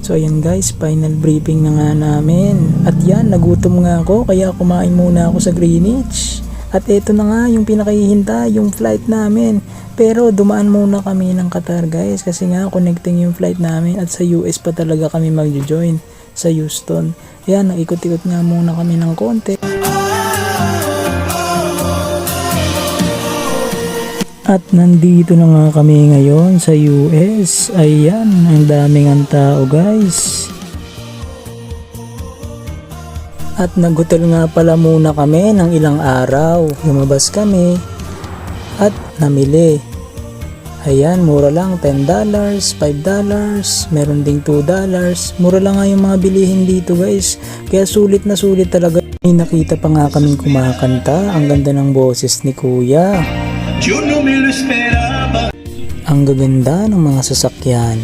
So ayan guys, final briefing na nga namin. At yan, nagutom nga ako kaya kumain muna ako sa Greenwich. At eto na nga yung pinakahihintay, yung flight namin. Pero dumaan muna kami ng Qatar guys kasi nga connecting yung flight namin at sa US pa talaga kami magjo-join sa Houston. Ayan, nakikot-ikot nga muna kami ng konti. At nandito na nga kami ngayon sa US. Ayan, ang daming ang tao guys. At nag-hotel nga pala muna kami ng ilang araw. Lumabas kami at namili. Ayan, mura lang, $10, $5, meron ding $2. Mura lang nga yung mga bilihin dito guys. Kaya sulit na sulit talaga. May nakita pa nga kaming kumakanta. Ang ganda ng boses ni Kuya. Ang gaganda ng mga sasakyan.